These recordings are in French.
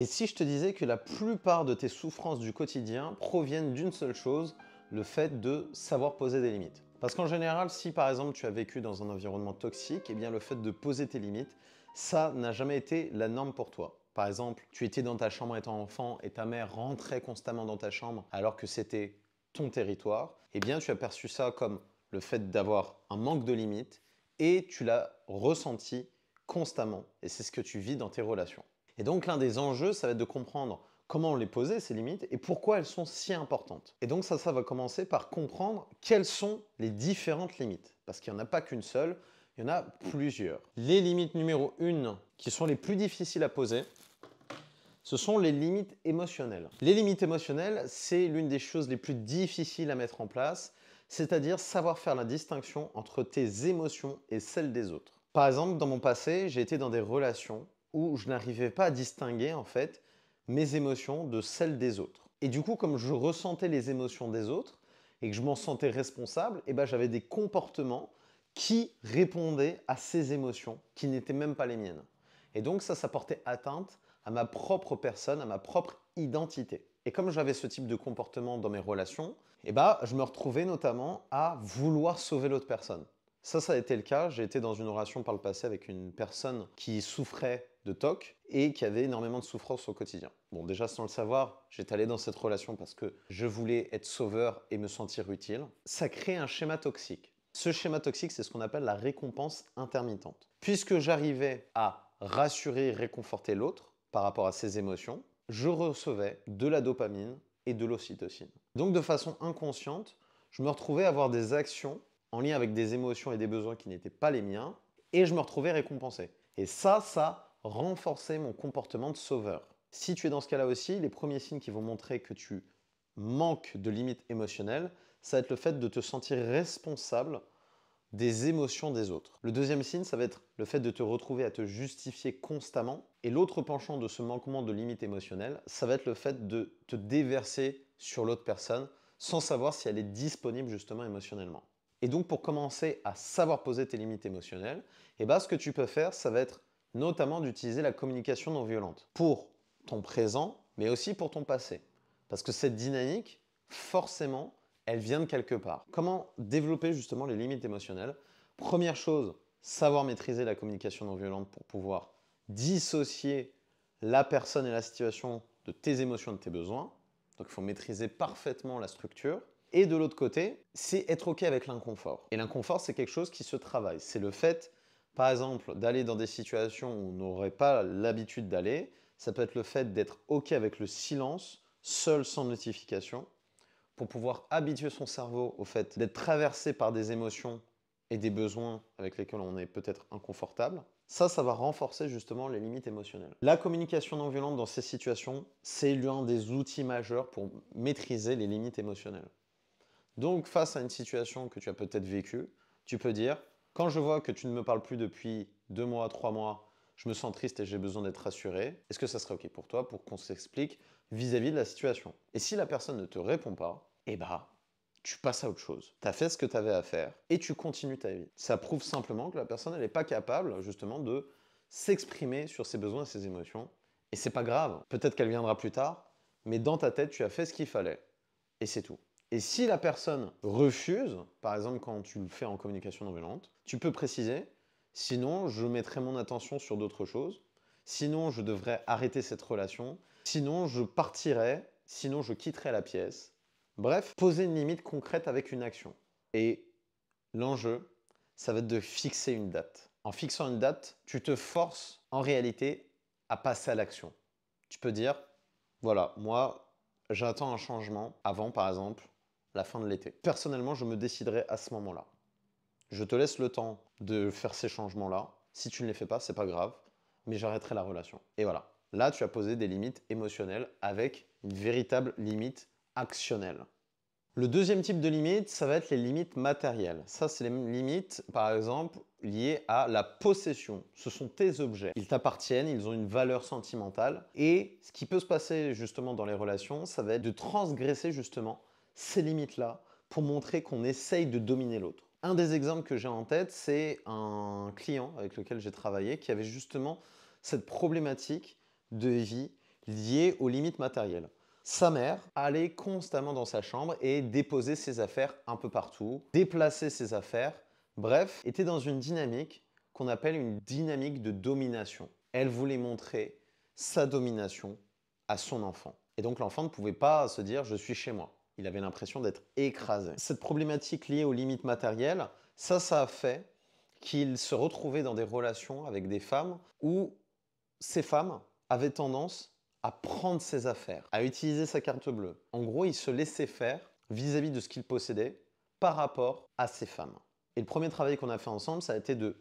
Et si je te disais que la plupart de tes souffrances du quotidien proviennent d'une seule chose, le fait de savoir poser des limites. Parce qu'en général, si par exemple tu as vécu dans un environnement toxique, eh bien le fait de poser tes limites, ça n'a jamais été la norme pour toi. Par exemple, tu étais dans ta chambre étant enfant et ta mère rentrait constamment dans ta chambre alors que c'était ton territoire, eh bien tu as perçu ça comme le fait d'avoir un manque de limites et tu l'as ressenti constamment. Et c'est ce que tu vis dans tes relations. Et donc l'un des enjeux, ça va être de comprendre comment les poser, ces limites, et pourquoi elles sont si importantes. Et donc ça va commencer par comprendre quelles sont les différentes limites. Parce qu'il n'y en a pas qu'une seule, il y en a plusieurs. Les limites numéro 1, qui sont les plus difficiles à poser, ce sont les limites émotionnelles. Les limites émotionnelles, c'est l'une des choses les plus difficiles à mettre en place, c'est-à-dire savoir faire la distinction entre tes émotions et celles des autres. Par exemple, dans mon passé, j'ai été dans des relations où je n'arrivais pas à distinguer en fait mes émotions de celles des autres. Et du coup, comme je ressentais les émotions des autres et que je m'en sentais responsable, eh ben, j'avais des comportements qui répondaient à ces émotions qui n'étaient même pas les miennes. Et donc ça portait atteinte à ma propre personne, à ma propre identité. Et comme j'avais ce type de comportement dans mes relations, eh ben, je me retrouvais notamment à vouloir sauver l'autre personne. Ça a été le cas. J'ai été dans une relation par le passé avec une personne qui souffrait de TOC et qui avait énormément de souffrance au quotidien. Bon, déjà, sans le savoir, j'étais allé dans cette relation parce que je voulais être sauveur et me sentir utile. Ça crée un schéma toxique. Ce schéma toxique, c'est ce qu'on appelle la récompense intermittente. Puisque j'arrivais à rassurer et réconforter l'autre par rapport à ses émotions, je recevais de la dopamine et de l'ocytocine. Donc, de façon inconsciente, je me retrouvais à avoir des actions en lien avec des émotions et des besoins qui n'étaient pas les miens, et je me retrouvais récompensé. Et ça renforçait mon comportement de sauveur. Si tu es dans ce cas-là aussi, les premiers signes qui vont montrer que tu manques de limites émotionnelles, ça va être le fait de te sentir responsable des émotions des autres. Le deuxième signe, ça va être le fait de te retrouver à te justifier constamment. Et l'autre penchant de ce manquement de limite émotionnelle, ça va être le fait de te déverser sur l'autre personne sans savoir si elle est disponible justement émotionnellement. Et donc pour commencer à savoir poser tes limites émotionnelles, eh ben, ce que tu peux faire, ça va être notamment d'utiliser la communication non violente pour ton présent, mais aussi pour ton passé. Parce que cette dynamique, forcément, elle vient de quelque part. Comment développer justement les limites émotionnelles? Première chose, savoir maîtriser la communication non violente pour pouvoir dissocier la personne et la situation de tes émotions et de tes besoins. Donc il faut maîtriser parfaitement la structure. Et de l'autre côté, c'est être OK avec l'inconfort. Et l'inconfort, c'est quelque chose qui se travaille. C'est le fait, par exemple, d'aller dans des situations où on n'aurait pas l'habitude d'aller. Ça peut être le fait d'être OK avec le silence, seul, sans notification, pour pouvoir habituer son cerveau au fait d'être traversé par des émotions et des besoins avec lesquels on est peut-être inconfortable. Ça va renforcer justement les limites émotionnelles. La communication non violente dans ces situations, c'est l'un des outils majeurs pour maîtriser les limites émotionnelles. Donc, face à une situation que tu as peut-être vécue, tu peux dire, quand je vois que tu ne me parles plus depuis 2 mois, 3 mois, je me sens triste et j'ai besoin d'être rassuré, est-ce que ça serait OK pour toi pour qu'on s'explique vis-à-vis de la situation? Et si la personne ne te répond pas, eh bah, tu passes à autre chose. Tu as fait ce que tu avais à faire et tu continues ta vie. Ça prouve simplement que la personne, elle n'est pas capable justement de s'exprimer sur ses besoins et ses émotions. Et c'est pas grave. Peut-être qu'elle viendra plus tard, mais dans ta tête, tu as fait ce qu'il fallait. Et c'est tout. Et si la personne refuse, par exemple quand tu le fais en communication non violente, tu peux préciser, sinon je mettrai mon attention sur d'autres choses, sinon je devrais arrêter cette relation, sinon je partirai, sinon je quitterai la pièce. Bref, poser une limite concrète avec une action. Et l'enjeu, ça va être de fixer une date. En fixant une date, tu te forces en réalité à passer à l'action. Tu peux dire, voilà, moi, j'attends un changement avant, par exemple, la fin de l'été. Personnellement, je me déciderai à ce moment-là. Je te laisse le temps de faire ces changements-là. Si tu ne les fais pas, c'est pas grave, mais j'arrêterai la relation. Et voilà. Là, tu as posé des limites émotionnelles avec une véritable limite actionnelle. Le deuxième type de limite, ça va être les limites matérielles. Ça, c'est les limites, par exemple, liées à la possession. Ce sont tes objets. Ils t'appartiennent, ils ont une valeur sentimentale. Et ce qui peut se passer justement dans les relations, ça va être de transgresser justement ces limites-là pour montrer qu'on essaye de dominer l'autre. Un des exemples que j'ai en tête, c'est un client avec lequel j'ai travaillé qui avait justement cette problématique de vie liées aux limites matérielles. Sa mère allait constamment dans sa chambre et déposer ses affaires un peu partout, déplacer ses affaires, bref, était dans une dynamique qu'on appelle une dynamique de domination. Elle voulait montrer sa domination à son enfant. Et donc l'enfant ne pouvait pas se dire « je suis chez moi ». Il avait l'impression d'être écrasé. Cette problématique liée aux limites matérielles, ça a fait qu'il se retrouvait dans des relations avec des femmes où ces femmes avaient tendance à prendre ses affaires, à utiliser sa carte bleue. En gros, il se laissait faire vis-à-vis de ce qu'il possédait par rapport à ces femmes. Et le premier travail qu'on a fait ensemble, ça a été de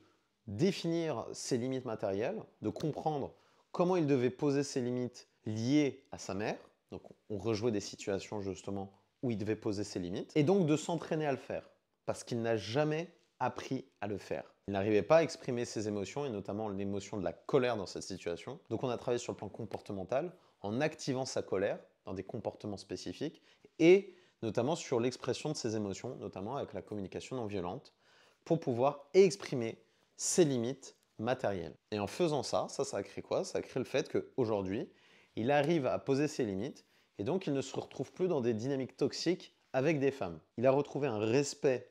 définir ses limites matérielles, de comprendre comment il devait poser ses limites liées à sa mère. Donc on rejouait des situations justement où il devait poser ses limites. Et donc de s'entraîner à le faire, parce qu'il n'a jamais appris à le faire. Il n'arrivait pas à exprimer ses émotions, et notamment l'émotion de la colère dans cette situation. Donc on a travaillé sur le plan comportemental, en activant sa colère dans des comportements spécifiques, et notamment sur l'expression de ses émotions, notamment avec la communication non violente, pour pouvoir exprimer ses limites matérielles. Et en faisant ça a créé quoi? Ça a créé le fait qu'aujourd'hui, il arrive à poser ses limites, et donc il ne se retrouve plus dans des dynamiques toxiques avec des femmes. Il a retrouvé un respect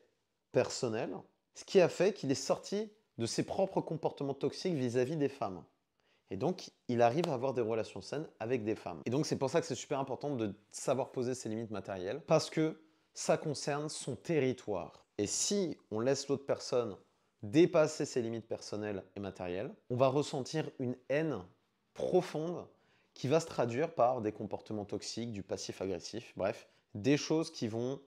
personnel, ce qui a fait qu'il est sorti de ses propres comportements toxiques vis-à-vis des femmes. Et donc, il arrive à avoir des relations saines avec des femmes. Et donc, c'est pour ça que c'est super important de savoir poser ses limites matérielles, parce que ça concerne son territoire. Et si on laisse l'autre personne dépasser ses limites personnelles et matérielles, on va ressentir une haine profonde qui va se traduire par des comportements toxiques, du passif-agressif, bref, des choses qui vont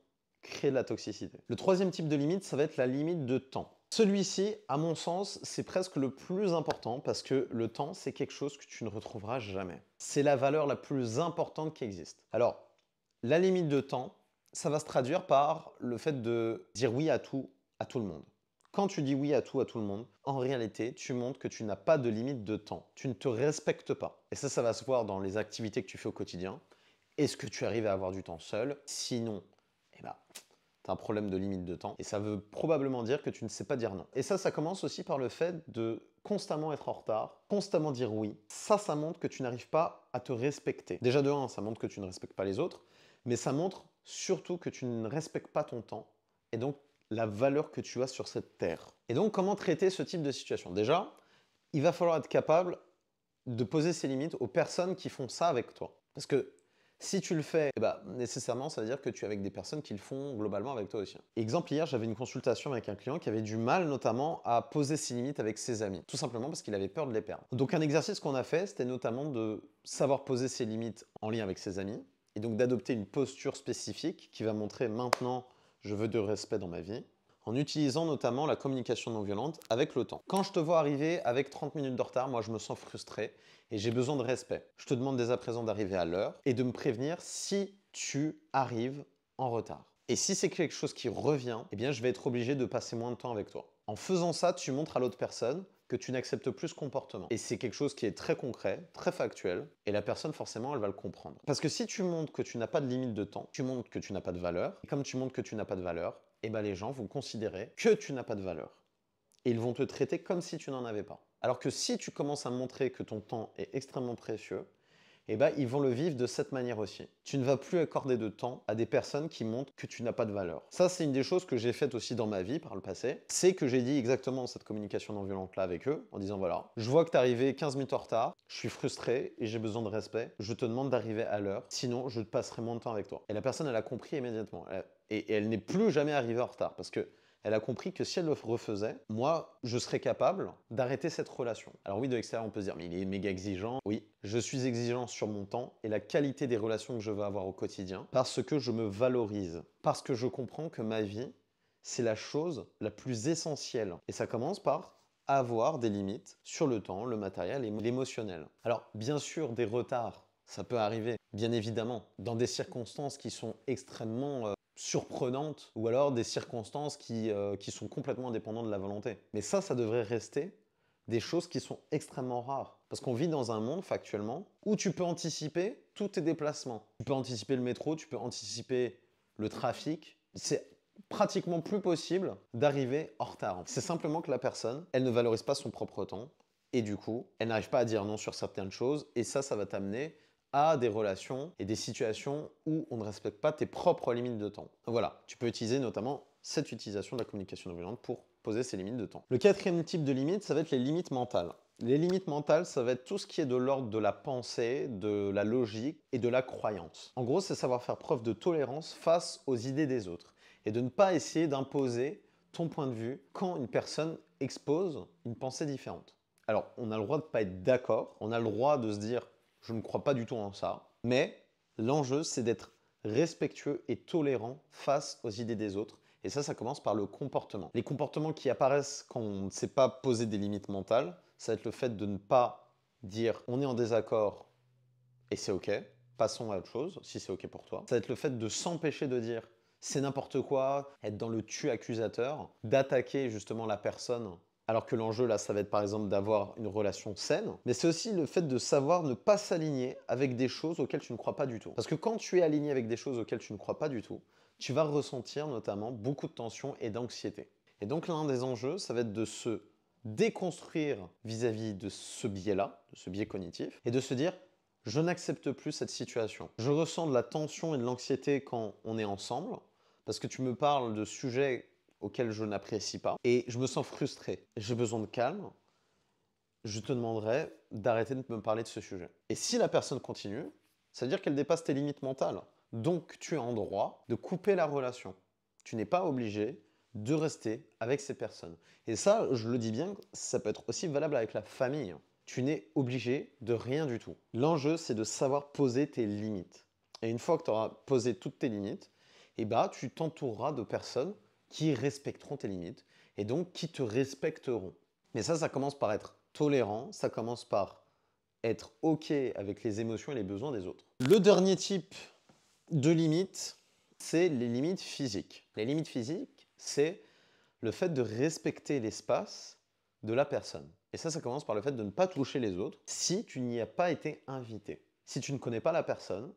créer de la toxicité. Le troisième type de limite, ça va être la limite de temps. Celui-ci, à mon sens, c'est presque le plus important parce que le temps, c'est quelque chose que tu ne retrouveras jamais. C'est la valeur la plus importante qui existe. Alors, la limite de temps, ça va se traduire par le fait de dire oui à tout le monde. Quand tu dis oui à tout le monde, en réalité, tu montres que tu n'as pas de limite de temps. Tu ne te respectes pas. Et ça va se voir dans les activités que tu fais au quotidien. Est-ce que tu arrives à avoir du temps seul? Sinon, eh ben, tu as un problème de limite de temps. Et ça veut probablement dire que tu ne sais pas dire non. Et ça commence aussi par le fait de constamment être en retard, constamment dire oui. Ça montre que tu n'arrives pas à te respecter. Déjà de 1, ça montre que tu ne respectes pas les autres, mais ça montre surtout que tu ne respectes pas ton temps et donc la valeur que tu as sur cette terre. Et donc, comment traiter ce type de situation? Déjà, il va falloir être capable de poser ses limites aux personnes qui font ça avec toi. Parce que si tu le fais, eh ben, nécessairement, ça veut dire que tu es avec des personnes qui le font globalement avec toi aussi. Exemple, hier, j'avais une consultation avec un client qui avait du mal notamment à poser ses limites avec ses amis. Tout simplement parce qu'il avait peur de les perdre. Donc un exercice qu'on a fait, c'était notamment de savoir poser ses limites en lien avec ses amis. Et donc d'adopter une posture spécifique qui va montrer maintenant, je veux de respect dans ma vie, en utilisant notamment la communication non violente avec le temps. Quand je te vois arriver avec 30 minutes de retard, moi je me sens frustré et j'ai besoin de respect. Je te demande dès à présent d'arriver à l'heure et de me prévenir si tu arrives en retard. Et si c'est quelque chose qui revient, eh bien je vais être obligé de passer moins de temps avec toi. En faisant ça, tu montres à l'autre personne que tu n'acceptes plus ce comportement. Et c'est quelque chose qui est très concret, très factuel, et la personne, forcément, elle va le comprendre. Parce que si tu montres que tu n'as pas de limite de temps, tu montres que tu n'as pas de valeur, et comme tu montres que tu n'as pas de valeur, eh ben les gens vont considérer que tu n'as pas de valeur. Et ils vont te traiter comme si tu n'en avais pas. Alors que si tu commences à montrer que ton temps est extrêmement précieux, eh ben, ils vont le vivre de cette manière aussi. Tu ne vas plus accorder de temps à des personnes qui montrent que tu n'as pas de valeur. Ça, c'est une des choses que j'ai faites aussi dans ma vie par le passé. C'est que j'ai dit exactement cette communication non violente-là avec eux, en disant voilà, je vois que tu es arrivé 15 minutes en retard, je suis frustré et j'ai besoin de respect, je te demande d'arriver à l'heure, sinon je passerai moins de temps avec toi. Et la personne, elle a compris immédiatement. Et elle n'est plus jamais arrivée en retard parce que elle a compris que si elle le refaisait, moi, je serais capable d'arrêter cette relation. Alors oui, de l'extérieur, on peut se dire, mais il est méga exigeant. Oui, je suis exigeant sur mon temps et la qualité des relations que je veux avoir au quotidien parce que je me valorise, parce que je comprends que ma vie, c'est la chose la plus essentielle. Et ça commence par avoir des limites sur le temps, le matériel et l'émotionnel. Alors, bien sûr, des retards, ça peut arriver, bien évidemment, dans des circonstances qui sont extrêmement surprenantes ou alors des circonstances qui sont complètement indépendantes de la volonté. Mais ça devrait rester des choses qui sont extrêmement rares. Parce qu'on vit dans un monde, factuellement, où tu peux anticiper tous tes déplacements. Tu peux anticiper le métro, tu peux anticiper le trafic. C'est pratiquement plus possible d'arriver en retard. C'est simplement que la personne, elle ne valorise pas son propre temps et du coup, elle n'arrive pas à dire non sur certaines choses et ça va t'amener à des relations et des situations où on ne respecte pas tes propres limites de temps. Voilà, tu peux utiliser notamment cette utilisation de la communication non violente pour poser ces limites de temps. Le quatrième type de limite, ça va être les limites mentales. Les limites mentales, ça va être tout ce qui est de l'ordre de la pensée, de la logique et de la croyance. En gros, c'est savoir faire preuve de tolérance face aux idées des autres et de ne pas essayer d'imposer ton point de vue quand une personne expose une pensée différente. Alors, on a le droit de ne pas être d'accord, on a le droit de se dire « je ne crois pas du tout en ça », mais l'enjeu, c'est d'être respectueux et tolérant face aux idées des autres. Et ça commence par le comportement. Les comportements qui apparaissent quand on ne sait pas poser des limites mentales, ça va être le fait de ne pas dire « on est en désaccord et c'est OK, passons à autre chose, si c'est OK pour toi ». Ça va être le fait de s'empêcher de dire « c'est n'importe quoi », être dans le tu accusateur, d'attaquer justement la personne alors que l'enjeu, là, ça va être par exemple d'avoir une relation saine. Mais c'est aussi le fait de savoir ne pas s'aligner avec des choses auxquelles tu ne crois pas du tout. Parce que quand tu es aligné avec des choses auxquelles tu ne crois pas du tout, tu vas ressentir notamment beaucoup de tension et d'anxiété. Et donc l'un des enjeux, ça va être de se déconstruire vis-à-vis de ce biais-là, de ce biais cognitif, et de se dire « je n'accepte plus cette situation ». Je ressens de la tension et de l'anxiété quand on est ensemble, parce que tu me parles de sujets auquel je n'apprécie pas, et je me sens frustré. J'ai besoin de calme, je te demanderai d'arrêter de me parler de ce sujet. Et si la personne continue, ça veut dire qu'elle dépasse tes limites mentales. Donc tu es en droit de couper la relation. Tu n'es pas obligé de rester avec ces personnes. Et ça, je le dis bien, ça peut être aussi valable avec la famille. Tu n'es obligé de rien du tout. L'enjeu, c'est de savoir poser tes limites. Et une fois que tu auras posé toutes tes limites, eh ben, tu t'entoureras de personnes qui respecteront tes limites et donc qui te respecteront. Mais ça commence par être tolérant, ça commence par être OK avec les émotions et les besoins des autres. Le dernier type de limite, c'est les limites physiques. Les limites physiques, c'est le fait de respecter l'espace de la personne. Et ça commence par le fait de ne pas toucher les autres si tu n'y as pas été invité. Si tu ne connais pas la personne,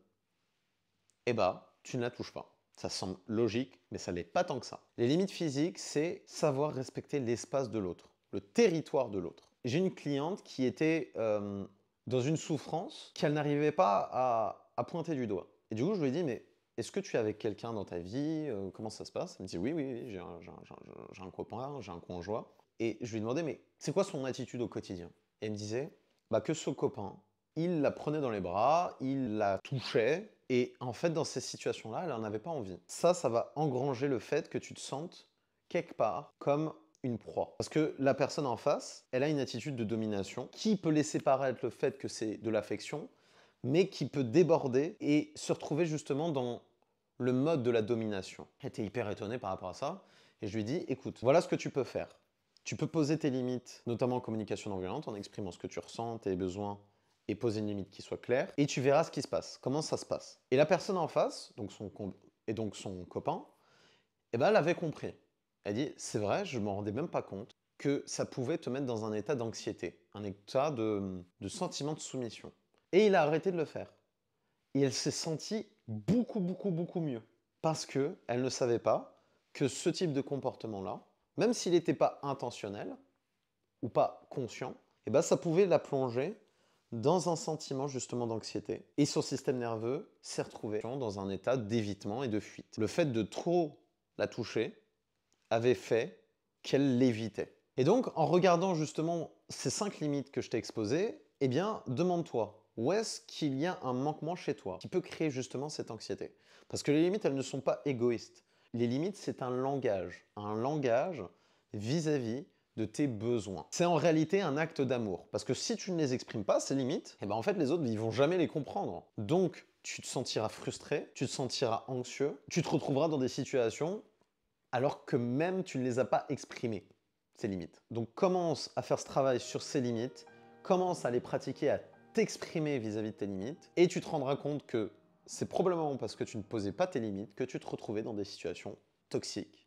eh ben, tu ne la touches pas. Ça semble logique, mais ça l'est pas tant que ça. Les limites physiques, c'est savoir respecter l'espace de l'autre, le territoire de l'autre. J'ai une cliente qui était dans une souffrance qu'elle n'arrivait pas à pointer du doigt. Et du coup, je lui ai dit, mais est-ce que tu es avec quelqu'un dans ta vie? Comment ça se passe? Elle me dit, oui, j'ai un copain, j'ai un conjoint. Et je lui ai demandé, mais c'est quoi son attitude au quotidien? Et elle me disait, bah, que ce copain, il la prenait dans les bras, il la touchait, et en fait, dans ces situations-là, elle n'en avait pas envie. Ça va engranger le fait que tu te sentes quelque part comme une proie. Parce que la personne en face, elle a une attitude de domination qui peut laisser paraître le fait que c'est de l'affection, mais qui peut déborder et se retrouver justement dans le mode de la domination. Elle était hyper étonnée par rapport à ça, et je lui ai dit, écoute, voilà ce que tu peux faire. Tu peux poser tes limites, notamment en communication non violente, en exprimant ce que tu ressens, tes besoins, et poser une limite qui soit claire, et tu verras ce qui se passe, comment ça se passe. Et la personne en face, donc son copain, eh ben, elle avait compris. Elle dit, c'est vrai, je ne m'en rendais même pas compte que ça pouvait te mettre dans un état d'anxiété, un état de sentiment de soumission. Et il a arrêté de le faire. Et elle s'est sentie beaucoup mieux. Parce qu'elle ne savait pas que ce type de comportement-là, même s'il n'était pas intentionnel ou pas conscient, eh ben, ça pouvait la plonger dans un sentiment justement d'anxiété. Et son système nerveux s'est retrouvé dans un état d'évitement et de fuite. Le fait de trop la toucher avait fait qu'elle l'évitait. Et donc, en regardant justement ces 5 limites que je t'ai exposées, eh bien, demande-toi, où est-ce qu'il y a un manquement chez toi qui peut créer justement cette anxiété? Parce que les limites, elles ne sont pas égoïstes. Les limites, c'est un langage vis-à-vis de tes besoins. C'est en réalité un acte d'amour. Parce que si tu ne les exprimes pas, ces limites, eh ben en fait, les autres, ils vont jamais les comprendre. Donc, tu te sentiras frustré, tu te sentiras anxieux, tu te retrouveras dans des situations alors que même tu ne les as pas exprimées, ces limites. Donc, commence à faire ce travail sur ces limites, commence à les pratiquer, à t'exprimer vis-à-vis de tes limites, et tu te rendras compte que c'est probablement parce que tu ne posais pas tes limites que tu te retrouvais dans des situations toxiques